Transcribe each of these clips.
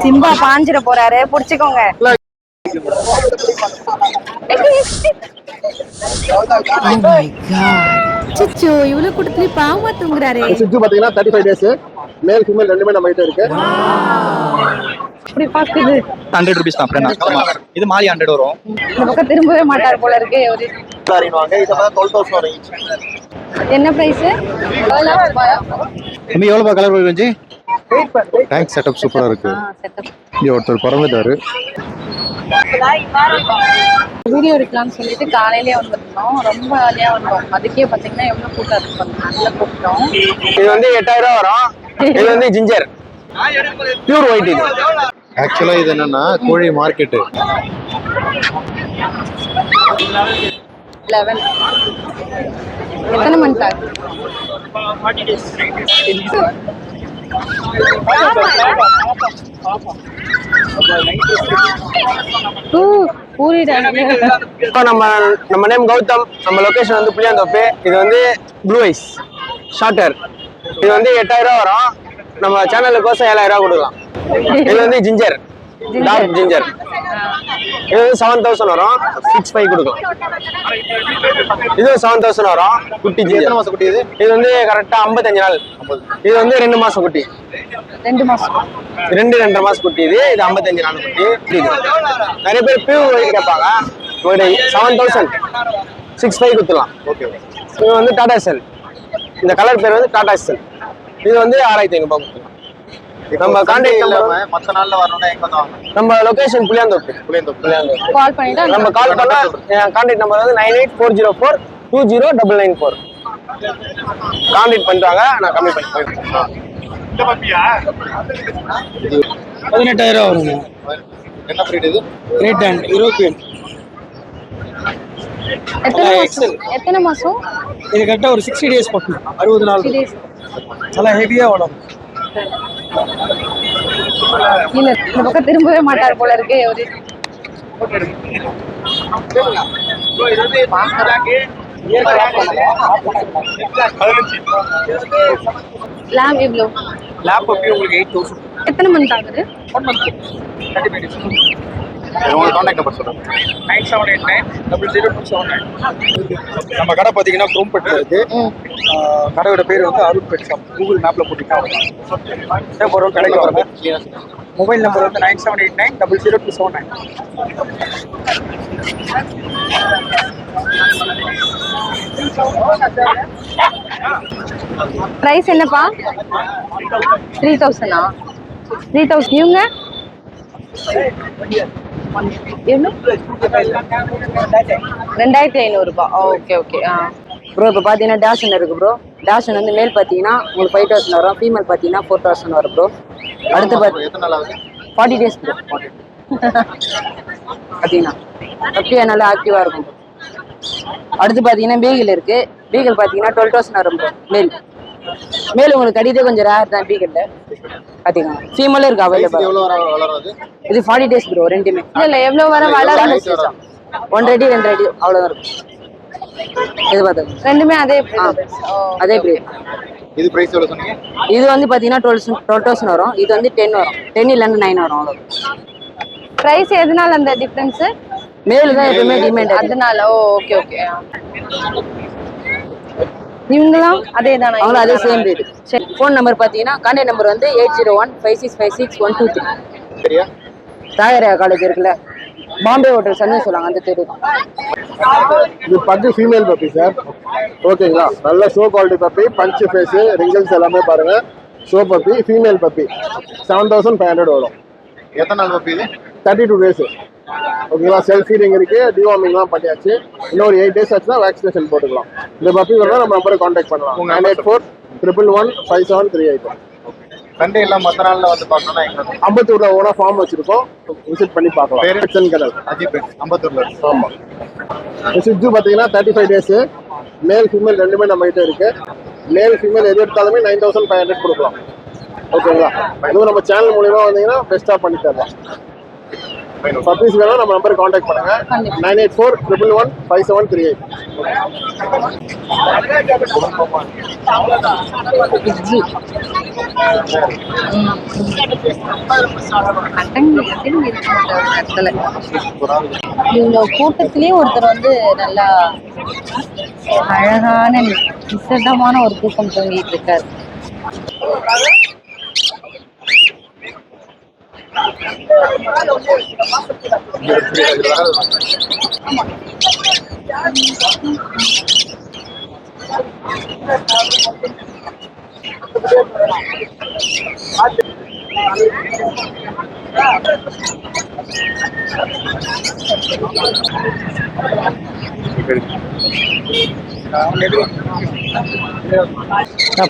Simba பாஞ்சிட போறாரு, புடிச்சுக்கோங்க. சிச்சு இவ்வளவு கூட்டத்துல பாவமா தூங்குறாரு. சிச்சு பாத்தீங்கன்னா 35 டேஸ் மேல் ஃபீமேல் ரெண்டுமே நம்ம கிட்ட இருக்கு. இப்படி பாக்குது 100 rupees தான் ஃப்ரெண்ட். இது மாதிரி 100 வரும். இந்த பக்கம் திரும்பவே மாட்டார் போல இருக்கு. ஒரு வாங்க இத பார்த்தா 12000 வரும் ஈச். என்ன பிரைஸ்? நம்ம எவ்வளவு கலர் வருது? டேங்க் செட்டப் சூப்பரா இருக்கு. இங்க ஒருத்தர் பறந்துட்டாரு. வீடியோ எடுக்கலாம்னு சொல்லிட்டு காலையிலேயே வந்துருந்தோம். ரொம்ப ஜாலியா வந்தோம். அதுக்கே பாத்தீங்கன்னா எவ்வளவு கூட்டம் இருக்கு, நல்ல கூட்டம். இது வந்து 8000 வரும். இது வந்து ஜிஞ்சர் பியூர் ஒயிட். இது ஆக்சுவலா இது என்னன்னா கோழி மார்க்கெட். 11 எத்தனை மந்த் ஆகுது? 40 days. இப்போ நம்ம நேம் கௌதம். நம்ம லொகேஷன் வந்து புளியாந்தோப்பு. இது வந்து ப்ளூ ஐஸ் ஷார்ட்டர். இது வந்து 8000 வரும். நம்ம சேனலுக்கோசம் 7000 கொடுக்கலாம். இது வந்து ஜிஞ்சர் டார்க் ஜிஞ்சர். இது வந்து 7000 வரும். 65 கொடுக்கலாம். இது 7000 வரும். குட்டி ஜிஞ்சர். மாசம் குட்டி இது? இது வந்து கரெக்டா 55 நாள். இது வந்து 2 மாசம் குட்டி. 2 மாசம் 2.5 மாசம் குட்டி. இது 55 நாள் குட்டி. நிறைய பேர் பியூர் ஒயிட் கேட்பாங்க. ஒரு 7000 65 கொடுத்துலாம். ஓகே. இது வந்து டாடா செல். இந்த கலர் பேர் வந்து டாடா செல். இது வந்து 6500 கொடுத்துலாம். நம்ம கான்டாக்ட் நம்பர் மத்த நாள்ல வரணும்னா எங்க வந்து வாங்க? நம்ம லொகேஷன் புளியாந்தோப்பு. கால் பண்ணிட்டா நம்ம கால் பண்ணா கான்டாக்ட் நம்பர் வந்து 9840420994. கான்டாக்ட் பண்றாங்க. நான் கம்மி பண்ணி போயிடுறேன். 18000 வருங்க. என்ன பிரீட் இது? Great and European. எத்தனை மாசம்? இது கரெக்டா ஒரு 60 days பக்கம். 60 நாள். 60 days. நல்லா ஹெவியா வளரும். இல்ல இந்த பக்கம் திரும்பவே மாட்டார் போல இருக்கு. ஒரு லேப் எவ்வளவு? லேப் அப்படி உங்களுக்கு 8000. எத்தனை மந்த் ஆகுது? 1 month. 35 days. உங்க கான்டாக்ட் நம்பர் சொல்லுங்க. 9789000279. நம்ம கடை பாத்தீங்கன்னா குரோம்பேட்ல இருக்கு. கடையோட பேர் வந்து அருண் பெட் ஷாப். கூகுள் மேப்ல போட்டீங்கன்னா போறோம் கடைக்கு வாங்க. மொபைல் நம்பர் வந்து 9789000279. பிரைஸ் என்னப்பா? 3000. 3000. இவங்க எவ்வளோ? 2500 ரூபாய். Okay okay. ப்ரோ இப்போ பார்த்தீங்கன்னா டேஷன் இருக்கு ப்ரோ. டேஷன் வந்து மேல் பார்த்தீங்கன்னா உங்களுக்கு 5000 வரும். ஃபீமேல் பார்த்தீங்கன்னா 4000 வரும் ப்ரோ. அடுத்து எத்தனை நாள் ஆகுது? 40 days ப்ரோ. பார்த்தீங்கன்னா அப்படியே நல்லா ஆக்டிவாக இருக்கும் ப்ரோ. அடுத்து பார்த்தீங்கன்னா பீகிள் இருக்கு. பீகிள் பார்த்தீங்கன்னா 12000 வரும் ப்ரோ. மேல் உங்களுக்கு கடிதே கொஞ்சம் ரேர் தான் பீகிள்ல. பார்த்தீங்கன்னா ஃபீமேலும் இருக்கு அவைலபிள். எவ்வளவு வளருது? இது 40 days ப்ரோ. ரெண்டுமே இல்லை எவ்வளோ வர வளரும்? 1 அடி 2 அடி அவ்வளோதான் இருக்கும். இது பார்த்தது ரெண்டுமே அதே அதே பிரீட். இது பிரைஸ் எவ்வளவு சொன்னீங்க? இது வந்து பார்த்தீங்கன்னா 12,000 வரும். இது வந்து 10 வரும். 10 இல்லைன்னா 9 வரும். அவ்வளோ ப்ரைஸ். எதனால அந்த டிஃப்ரென்ஸ்? மேல் தான் எப்பவுமே டிமாண்ட் அதனால. Okay okay. இவங்களாம் அதே தானே? அவங்களும் அதே சேம் ரேட். சரி. ஃபோன் நம்பர் பார்த்தீங்கன்னா கான்டாக்ட் நம்பர் வந்து 8015656123. சரியா? தாயரா காலேஜ் இருக்குல்ல, பாம்பே ஹோட்டல் சன்னு சொல்லுவாங்க, அந்த தெரு தான். இது பக்கு ஃபீமேல் பப்பி சார். ஓகேங்களா? நல்ல show quality puppy. Punch face wrinkles எல்லாமே பாருங்க. ஷோ பப்பி ஃபீமேல் பப்பி 7500 வரும். எத்தனை நாள் பப்பி இது? 32 days. ஓகேங்களா? செல்ஃப் ஃபீடிங் இருக்கு. டிவார்மிங்லாம் பண்ணியாச்சு. இன்னொரு 8 days ஆச்சுன்னா வேக்சினேஷன் போட்டுக்கலாம். இந்த பப்பி வேணா நம்ம நம்பரை கான்டாக்ட் பண்ணலாம். 9841115738. சண்டே எல்லாம் மற்ற நாள்ல வந்து பார்க்கணும்னா எங்க? அம்பத்தூர்ல ஓனா ஃபார்ம் வச்சிருக்கோம். விசிட் பண்ணி பார்க்கலாம். பெட்சன் கடல் அஜித் அம்பத்தூர்ல. ஆமா. சிஜு பாத்தீங்கன்னா 35 days மேல் ஃபீமேல் ரெண்டுமே நம்ம கிட்ட இருக்கு. மேல் ஃபீமேல் எது எடுத்தாலுமே 9500 கொடுக்கலாம். ஓகேங்களா? இதுவும் நம்ம சேனல் மூலியமா வந்தீங்கன்னா பெஸ்டா பண்ணி தரலாம். பப்பீஸ் வேணா நம்ம நம்பருக்கு காண்டாக்ட் பண்ணுங்க. 984115738. இவ்வளோ கூட்டத்திலேயே ஒருத்தர் வந்து நல்லா அழகான நிசப்தமான ஒரு தூக்கம் தூங்கிட்டு இருக்காரு.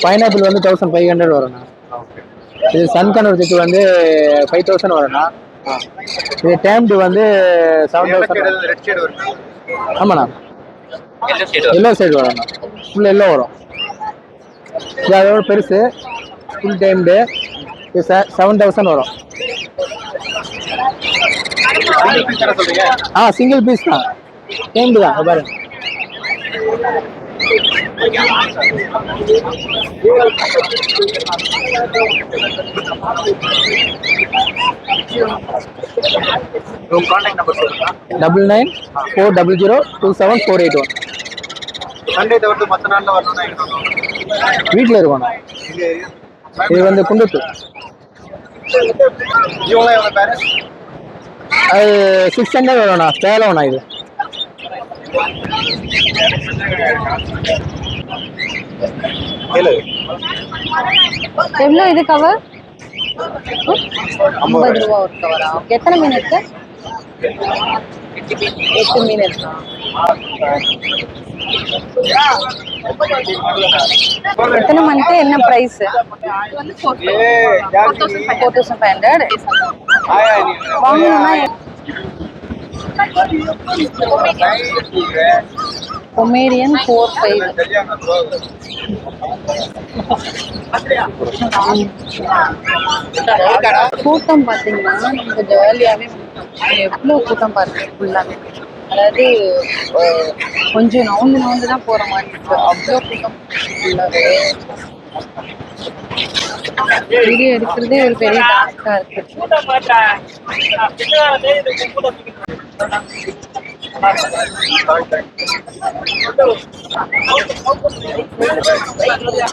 பைனாப்பிள் வந்து 1500 வரும்ண்ணா. இது சன்கன் ஒரு செட்டு வந்து 5000 வரும்ண்ணா. இது டேம்டு வந்து 7000. ஆமாண்ணா, எல்லோ சைடு வரும்ண்ணா. ஃபுல் எல்லோ வரும். இது அதோட பெருசு ஃபுல் டைம்டு. இது 7000 வரும். சிங்கிள் பீஸ் தான், டைம்டு தான். பாருங்க, $9940027481. சண்டே தவிர்த்து மற்ற நாள்ல வரணும்னா வீட்டில் இருக்கணும். இது வந்து குண்டத்தூர். இவங்களாம் எவ்வளோ பேரு? அது 600 வரும்ண்ணா. சேலம்ண்ணா. இது எவ்வளோ இது கவர்? 50 ரூபா ஒரு கவரா? எத்தனை மீன் இருக்கு? 8 மீன் இருக்கா? எத்தனை மந்த்து? என்ன பிரைஸ்? 4500. வாங்கணும்னா பொமேரியன் 45. கூட்டம் பார்த்தீங்கன்னா நமக்கு ஜாலியாகவே எவ்வளோ கூட்டம் பாருங்க ஃபுல்லாகவே. அதாவது கொஞ்சம் நவுந்து தான் போகிற மாதிரி இருக்கு. அவ்வளோ கூட்டம் ஃபுல்லாகவே. வீடியோ எடுக்கிறதே ஒரு பெரிய டாஸ்காக இருக்கு.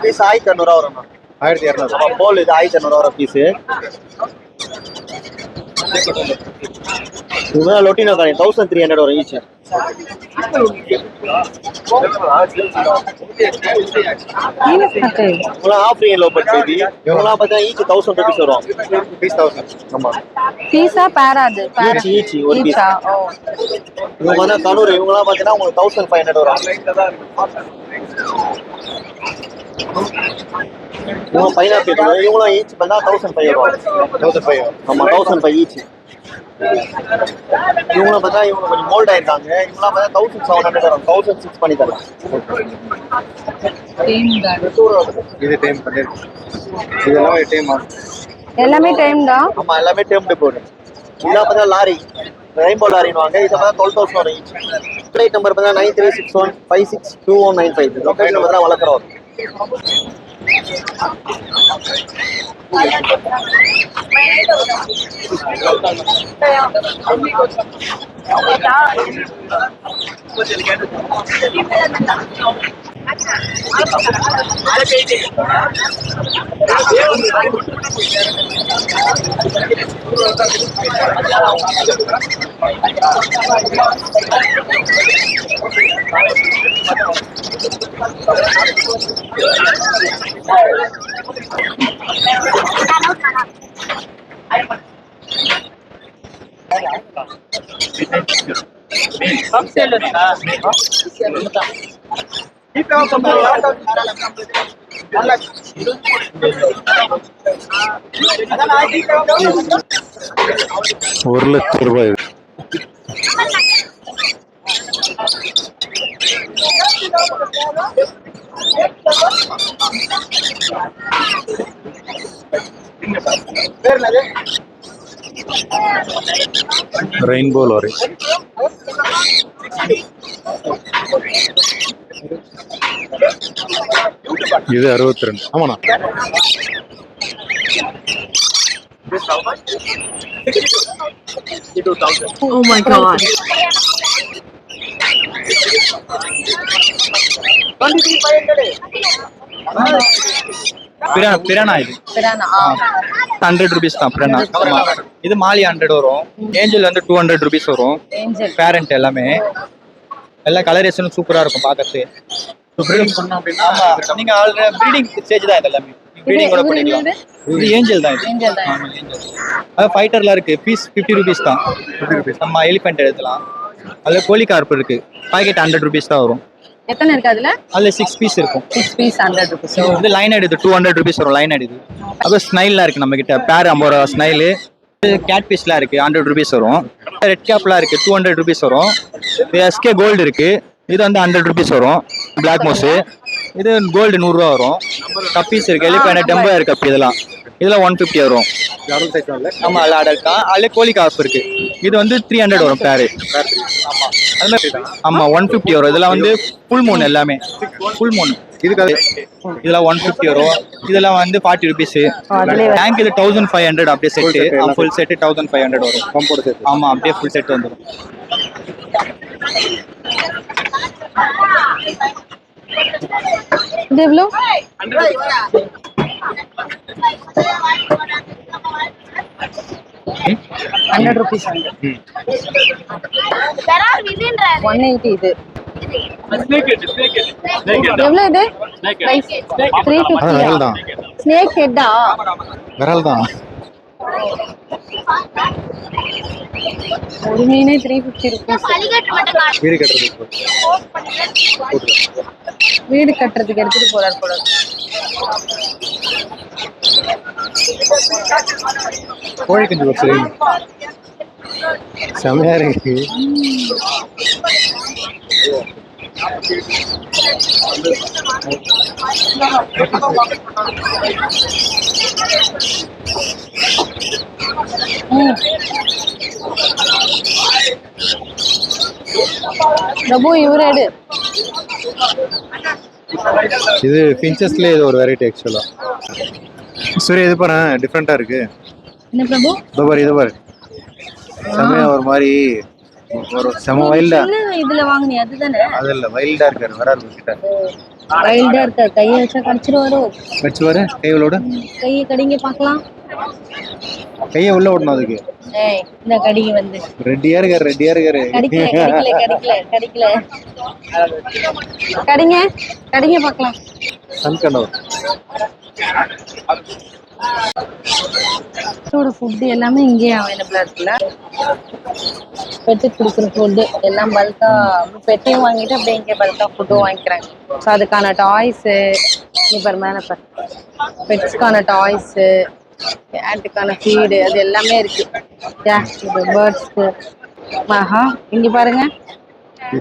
பீஸ் 1200 வரும். 1200 போல். இது 1200 வரும் பீஸு. இதுதான் லொட்டினோ காணி 1300 வரும் ஈச். இவங்களாம் ஆஃப் லோ பட்ஜெட். இவங்களாம் பார்த்தா ஈச் 1000 rupees வரும். பீஸ் 1000. ஆமா, பீஸா பேரா? அது ஈச் ஒரு பீஸ். இவங்க வந்து கனூர். இவங்களாம் பார்த்தீங்கன்னா உங்களுக்கு 1500 வரும். இவங்க பைனாப்பிள். இவங்களும் ஈச் பார்த்தா 1500 வரும். 1500. ஆமா, 1500 ஈச். இவங்கள பார்த்தா இவங்க கொஞ்சம் மோல்ட் ஆயிருக்காங்க. இவங்களாம் பார்த்தா 1700 வரும். 1600 பண்ணி தரலாம். இது டைம் பண்ணிருக்கு. இதெல்லாம் டைம் ஆகும். எல்லாமே டைம் தான். ஆமா, எல்லாமே டைம்டு போடு. இதெல்லாம் பார்த்தா லாரி, ரெயின்போ லாரின்னு வாங்க. இதை பார்த்தா 12,000 வரும் ஈச். ஃப்ளைட் நம்பர் பார்த்தா 9361562195. லொக்கேஷன் பார்த்தா வளர்க்குறோம். ₹1,00,000. Rainbow lorry. இது 62. ஆமாண்ணா. Oh my god. பிரானா இது பிரானா 100 rupees தான் பிரானா. இது மாலி 100 வரும். ஏஞ்சல் வந்து 200 rupees வரும். ஏஞ்சல் பேரண்ட் எல்லாமே எல்லா கலரேஷனும் சூப்பரா இருக்கும் பார்க்கறதுக்கு. ஆமா நீங்க ஆல்ரெடி ப்ரீடிங் ஸ்டேஜ் தான் இது எல்லாமே. ப்ரீடிங் கூட பண்ணிக்கலாம். இது ஏஞ்சல் தான் இது. ஏஞ்சல் தான். ஆமா ஏஞ்சல். அது ஃபைட்டர்ல இருக்கு. பீஸ் 50 rupees தான். 50 rupees. நம்ம எலிஃபென்ட் எடுக்கலாம். அதுல கோழி கார்ப் இருக்கு. பாக்கெட் 100 rupees தான் வரும். எத்தனை இருக்கு அதுல? அதுல 6 பீஸ் இருக்கும். 6 பீஸ் 100 rupees. இது லைன் இது 200 rupees வரும். லைன் இது அப்புறம் ஸ்னைல்லாம் இருக்கு நம்ம கிட்ட. பேர் 50 ரூபா ஸ்னைலு. கேட் பீஸ்லாம் இருக்கு 100 rupees வரும். ரெட் கேப்லாம் இருக்கு 200 rupees வரும். எஸ்கே கோல்டு இருக்கு. இது வந்து 100 rupees வரும். பிளாக் மோஸ் இது கோல்டு 100 ரூபா வரும். கப்பீஸ் இருக்கு. எலிஃபென்ட் டெம்போ இருக்கு. அப்படி இதெல்லாம் 150 வரும். ஆமா அல்ல அடல்ட் தான். அதுல கோழி காசு இருக்கு. இது வந்து 300 வரும் பேரு. ஆமா அது மாதிரி ஆமா 150 வரும். இதெல்லாம் வந்து ஃபுல் மூன் எல்லாமே ஃபுல் மூன். இதுக்கு இதெல்லாம் 150 வரும். இதெல்லாம் வந்து 40 rupees. டேங்க் இது 1500 அப்படியே செட்டு. ஃபுல் செட்டு 1500 வரும். ஆமா அப்படியே ஃபுல் செட் வந்துடும். இது எவ்வளோ? 100 rupees. 180 இது. எவ்வளோ இது? Price 350. தான். ஸ்னேக் ஹெட்டா? விரல் தான். ஒரு மீனே 350 rupees. வீடு கட்டுறது. வீடு கட்டுறதுக்கு எடுத்துட்டு போறாரு போல. கோழி குஞ்சு ஒரு சரி செமையா இருக்கு. பிரபு இவரு எடு. இது ஃபின்ச்சஸ்ல இது ஒரு வெரைட்டி ஆக்சுவலா. சரி இது பாரு டிஃபரெண்டா இருக்கு. என்ன பிரபு? இது பாரு செமையா ஒரு மாதிரி ஒரு செம வைல்டா. இதுல வாங்குனீ அதுதானே? அது இல்ல வைல்டா இருக்காரு வராரு கிட்ட. வைல்டா இருக்க. கையை வச்சா கடிச்சிருவாரோ? கடிச்சுவாரு. கையோட கையை கடிங்க பார்க்கலாம். கையை உள்ள ஓடணும் அதுக்கு. ஏய் இந்த கடிங்க வந்து ரெடியா இருக்காரு. கடிக்கல கடிங்க கடிங்க பார்க்கலாம். சன்கனோ ஃபுட் எல்லாமே இங்கேயே அவைலபிளா இருக்குல்ல. பெட்டுக்கு கொடுக்குற ஃபுட்டு எல்லாம் பல்கா பெட்டையும் வாங்கிட்டு அப்படியே இங்கே பல்கா ஃபுட்டும் வாங்கிக்கிறாங்க. ஸோ அதுக்கான டாய்ஸு இப்போ மேலே பெட்ஸ்க்கான டாய்ஸு கேட்டுக்கான ஃபீடு அது எல்லாமே இருக்கு. பேர்ட்ஸ்க்கு ஆஹா இங்க பாருங்க.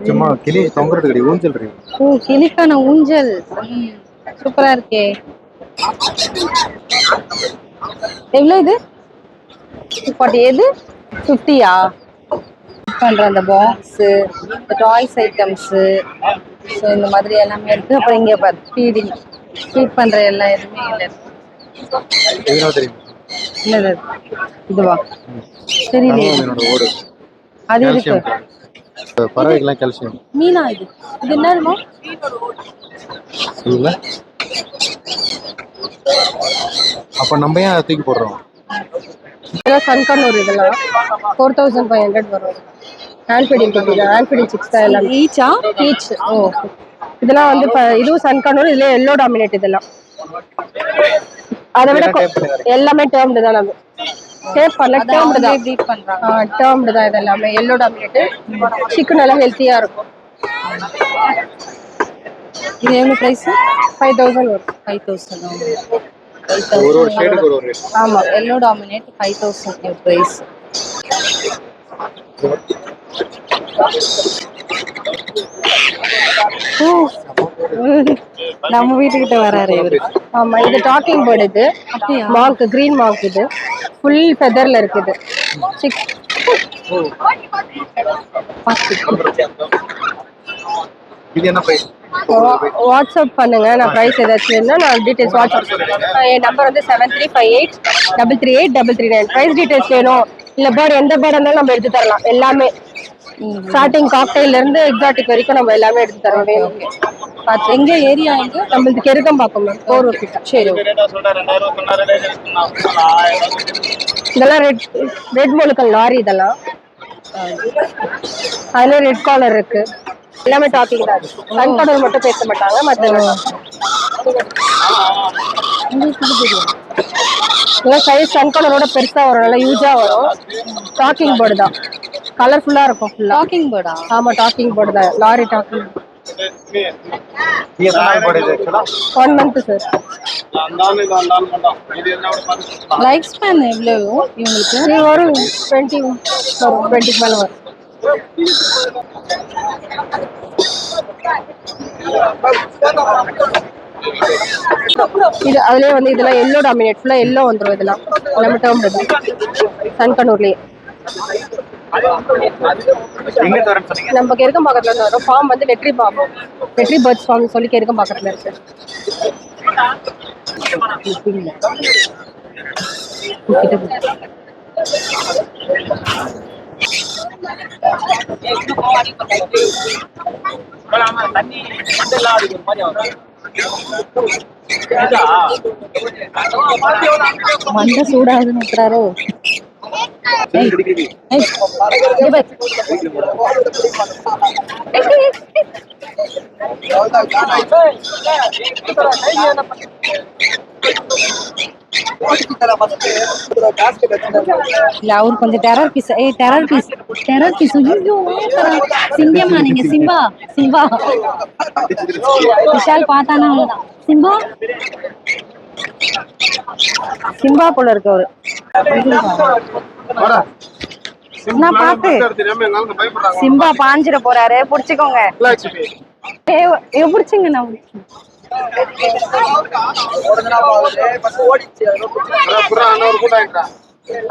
சும்மா கிளி தொங்குறது கிடையாது. ஊஞ்சல் இருக்கு. ஓ கிளிக்கான ஊஞ்சல் சூப்பரா இருக்கே. எவ்வளோ இது? 40. எது 50யா? பண்ற அந்த பாக்ஸு டாய்ஸ் ஐட்டம்ஸு ஸோ இந்த மாதிரி எல்லாமே இருக்கு. அப்புறம் இங்கே ஃபீட் பண்ற எல்லா எதுவுமே இல்லை. என்னது இதுவா? தெரியல. ஓடு அது இருக்கு. பறவைகள்லாம் கால்சியம். மீனா இது என்னதுமா? இல்ல அப்ப நம்ம ஏன் அதை தூக்கி போடுறோம்? இதெல்லாம் சன்கனூர். இதெல்லாம் 4500 வரும். ஹேண்ட் ஃபீடிங் கொடுக்குது. ஹேண்ட் ஃபீடிங் 6 தான் எல்லாம். ஈச்சா? ஈச். ஓ இதெல்லாம் வந்து இதுவும் சன்கனூர். இதுல எல்லோ டாமினேட். இதெல்லாம் அதை விட எல்லாமே டேர்ம்டு தான். நம்ம டேப் பண்ணல டேர்ம்டு தான். ப்ரீட் பண்றாங்க. டேர்ம்டு தான் இது எல்லாமே. Yellow dominate. சிக்கன் நல்லா ஹெல்த்தியா இருக்கும். இது எவ்வளவு பிரைஸ்? 5000 வரும். 5000 ஒரு ஒரு ஷேடுக்கு ஒரு ஒரு. ஆமா எல்லோ டாமினேட் 5000 பிரைஸ். நம்ம வீட்டுக்கிட்ட வராரு இவரு. ஆமா இது டாக்கிங் பேர்டு. இது மாங்க் கிரீன் மாங்க். இது ஃபுல் ஃபெதர்ல இருக்குது. சிக்ஸ் இது என்ன பிரைஸ்? வாட்ஸ்அப் பண்ணுங்க. நான் ப்ரைஸ் ஏதாச்சும் வேணும்னா நான் டீடைல்ஸ் வாட்ஸ்அப். என் நம்பர் வந்து 7358338339. ப்ரைஸ் டீடைல்ஸ் வேணும் இல்ல பேர்ட் எந்த பேர்ட் இருந்தாலும் நம்ம எடுத்து தரலாம். எல்லாமே ஸ்டார்டிங் காக்டைல்ல இருந்து எக்ஸாட்டிக் வரைக்கும் நம்ம எல்லாமே எடுத்து தரோம். வேணும் எங்க ஏரியா எங்க? நம்மளுக்கு கெருக்கம்பாக்கம் மேம். 4 கிட்ட. சரி. இதெல்லாம் ரெட் மொழுக்கல் லாரி. இதெல்லாம் அதுல ரெட் காலர் இருக்கு. எல்லாமே டாக்கிங் தான். கண்கடல் மட்டும் பேச மாட்டாங்க. மற்ற சைஸ் கண்கடலோட பெருசா வரும். நல்லா யூஸா வரும். டாக்கிங் பேர்டு தான். கலர்ஃபுல்லா இருக்கும். ஃபுல்லா டாக்கிங் பேர்டா? ஆமா டாக்கிங் பேர்டு தான். Lory talking. இது எத்தனை நாள் போடுது ஆக்சுவலா? 1 month சார். லைஃப் ஸ்பேன் எவ்வளவு இவங்களுக்கு? இது வரும் 20 மேல வரும். இது அதுலயே வந்து இதெல்லாம் எல்லோ டாமினேட். ஃபுல்லா எல்லோ வந்துரும். இதெல்லாம் எல்லாமே டேர்ம் சன்கனூர்லயே நம்ம கெருக்கம்பாக்கத்துல இருந்து வரும். ஃபார்ம் வந்து வெற்றி பேர்ட்ஸ் ஃபார்ம் சொல்லி கெருக்கம்பாக்கத்துல இருக்கு. மண்டை சூடாகுதுன்னு நிற்கிறாரோ? இல்ல அவரு கொஞ்சம் டெரர் பீஸ். Terror piece. சிங்கமா நீங்க? சிம்பா விஷால் பார்த்தானா அவ்வளவுதான். சிம்பா போல இருக்கு அவரு. நான் பாத்து சிம்பா பாஞ்சிட போறாரு. புடிச்சுக்கோங்க. புடிச்சுங்க. நான்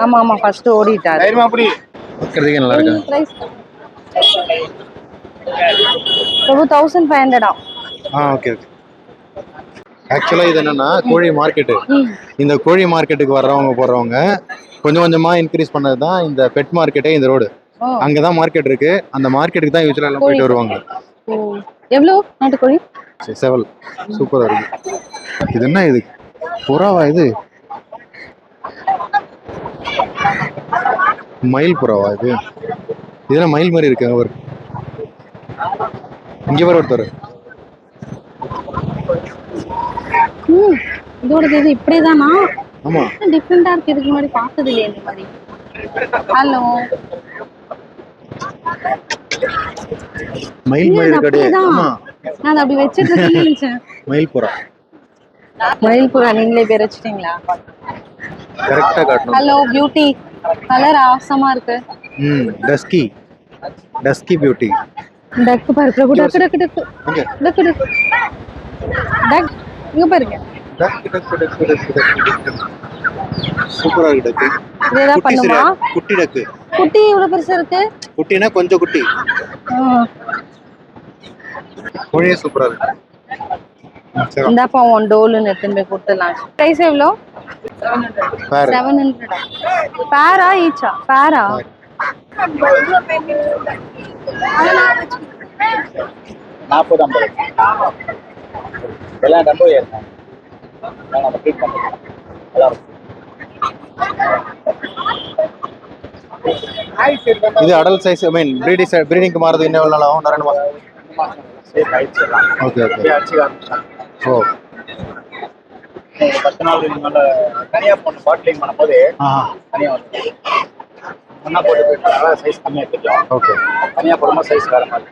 ஆமா ஆமா ஃபர்ஸ்ட் ஓடிட்டாரு. நல்லா இருக்கு. 1500. Okay okay. ஆக்சுவலா இது என்னன்னா கோழி மார்க்கெட்டு. இந்த கோழி மார்க்கெட்டுக்கு வர்றவங்க போறவங்க கொஞ்சம் கொஞ்சமா இன்க்ரீஸ் பண்ணதுதான் இந்த பெட் மார்க்கெட்டே. இந்த ரோடு அங்கதான் மார்க்கெட் இருக்கு. அந்த மார்க்கெட்டுக்கு தான் யூஸ்வலா எல்லாம் போயிட்டு வருவாங்க. எவ்வளவு நாட்டுக்கோழி? செவல் சூப்பரா இருக்கு. இது என்ன? இது புறாவா? இது மயில் புறாவா? இது இதெல்லாம் மயில் மாதிரி இருக்கு. அவர் இங்க வர ஒருத்தர். இதோட இது இப்படிதானா? ஆமா டிஃபரெண்டா இருக்கு. இதுக்கு முன்னாடி பார்த்தது இல்லையே இந்த மாதிரி. ஹலோ மயில் மாதிரி இருக்கடே. ஆமா நான் அப்படி வச்சிட்டு இருக்கேன். மயில் புறா. மயில் புறா நீங்களே பேர் வச்சிட்டீங்களா? கரெக்டா காட்டணும். Hello beauty. கலர் ஆசமா இருக்கு. Dusky beauty. டக் பாரு பிரபு. டக் டக் டக் டக் டக் டக். இங்க பாருங்க. சூப்பரா இருக்கு டக்கு. இதேதா பண்ணுமா? குட்டி டக்கு. குட்டி இவ்வளவு பெருசா இருக்கு. குட்டினா கொஞ்சம் குட்டி. கோழியே சூப்பரா இருக்கு. இந்தாப்பா ஒன் டோலுன்னு எடுத்துன்னு போய் கொடுத்துடலாம். பிரைஸ் எவ்வளோ? 700. பேரா ஈச்சா? பேரா. இது அடல்ட் சைஸ். ஐ மீன் ப்ரீடிங்க்கு மாறது என்ன எவ்வளவு நாள் ஆகும்? 2 மாசம். Okay okay. ஓ 10 நாள் மேல தனியா போட்டு பாட்லிங் பண்ணும்போது தனியா வந்து ஒன்னா போட்டு போயிட்டா சைஸ் கம்மியா தெரியும். ஓகே. தனியா போடும்போது சைஸ் வேற மாதிரி.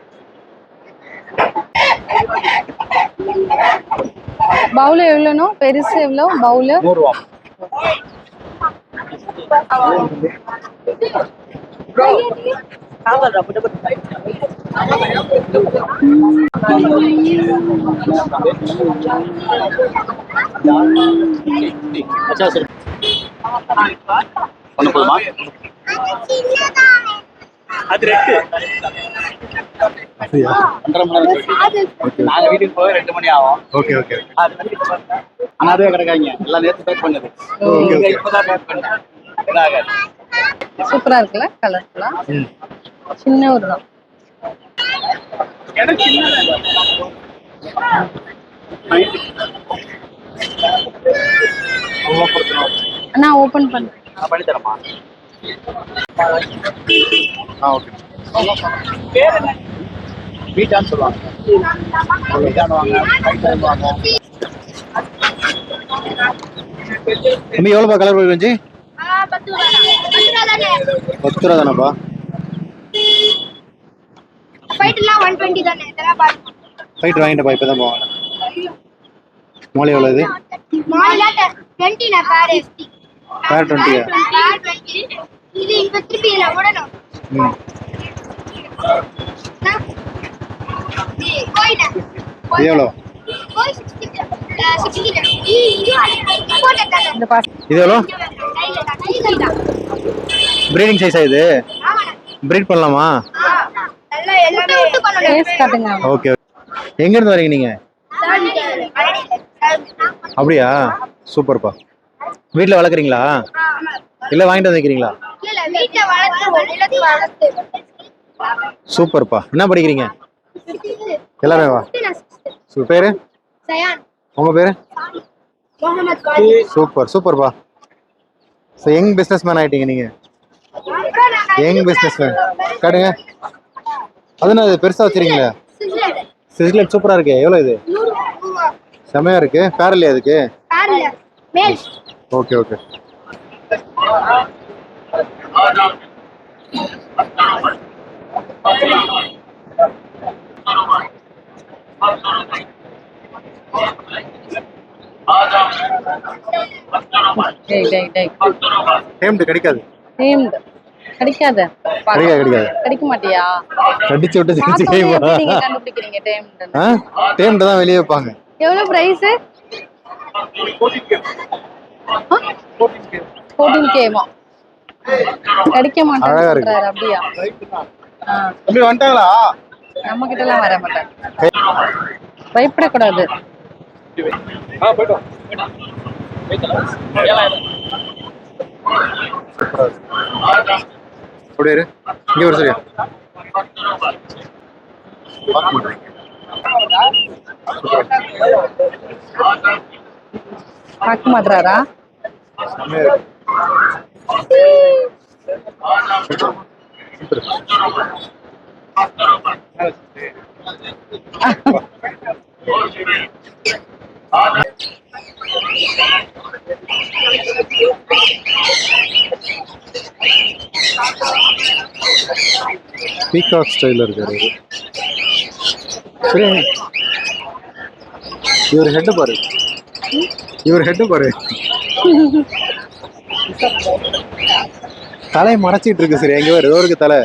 பவுல் எவ்வளோனோ? பெருசு எவ்வளோ பவுல்? 100 ரூபா. ஒன்று போதுமா? அப்படியா? 2:30 மணி நேரம் நாங்க வீட்டுக்கு போக 2 மணி ஆகும். ஓகே ஓகே ஆனா அதுவே கிடைக்காங்க, எல்லாம் நேற்று பேக் பண்ணது. Okay okay. இப்பதான் பேக் பண்ணேன். இதாகாது. சூப்பரா இருக்குல்ல, கலர்ஃபுல்லா. சின்ன ஒரு தான். அண்ணா ஓபன் பண்ணு. நான் பண்ணி தரமா? ஓகே. வீட்டான்னு சொல்லுவாங்க. வீட்டானுவாங்க, கைட்டானுவாங்க. தம்பி எவ்வளோப்பா கலர் இருந்துச்சு? 10 ரூபா தானப்பா? ஃபைட்லாம் 120 தானே, இதெல்லாம் பாருங்க. ஃபைட் வாங்கிட்டப்பா, இப்போ தான் போவாங்க. மூளை எவ்வளோ இது? மாலையா 20 னா பேர் எஸ்டி. பேர் 20யா? பேர் 20. இது இப்ப திருப்பி இல்ல போடணும். ம். கோயினா. இது எவ்வளோ? கோய் 60. இது போட்டா இந்த பாஸ் இது எவ்வளோ? கையில. ப்ரீடிங் சைஸா இது? ப்ரீட் பண்ணலாமா? நல்லா எல்லாமே விட்டு பண்ணணும். ஃபேஸ் காட்டுங்க. ஓகே. எங்கேருந்து வரீங்க நீங்கள்? அப்படியா? சூப்பர்ப்பா. வீட்டில் வளர்க்குறீங்களா இல்லை வாங்கிட்டு வந்துக்கிறீங்களா? இல்ல வீட்ல வளர்த்து சூப்பர்ப்பா. என்ன படிக்கிறீங்க எல்லாமே? வா. பேர்? சயான் உங்கள் பேர்? முகமது காலி. சூப்பர்ப்பா. ஸோ யங் பிஸ்னஸ் மேன் ஆகிட்டீங்க நீங்கள். யங் பிஸ்னஸ் மேன் காட்டுங்க. அதுனா இது பெருசாக வச்சுருக்கீங்களே. சிஸ்லெட் சூப்பராக இருக்கு. எவ்வளோ இது? செமையாக இருக்கு. பேர் இல்லையா அதுக்கு? மேல் ஓகே ஓகே. டேம்டு கிடைக்காது. டேம்டு கிடைக்காத. கிடைக்காது. கிடைக்க மாட்டியா? கடிச்சு விட்டு நீங்க கண்டுபிடிக்கிறீங்க டேம்டு. டேம்டு தான் வெளியே வைப்பாங்க. எவ்வளவு பிரைஸ்? 14K. கிடைக்க அழகா இருக்கு. மாட்டேன் அப்படியா? தம்பி வந்துட்டாங்களா? நம்ம கிட்ட எல்லாம் வர மாட்டாங்க. பயப்படக்கூடாது. அப்படியே இரு. இங்கே ஒரு சரியா பார்க்க மாட்டாரா? பீகாக் ஸ்டைலில் இருக்காரு. சரி, இவர் ஹெட்டு பாரு. தலை மறைச்சிட்டு இருக்கு. சரி, எங்க வேறு ஏதோ இருக்கு தலை.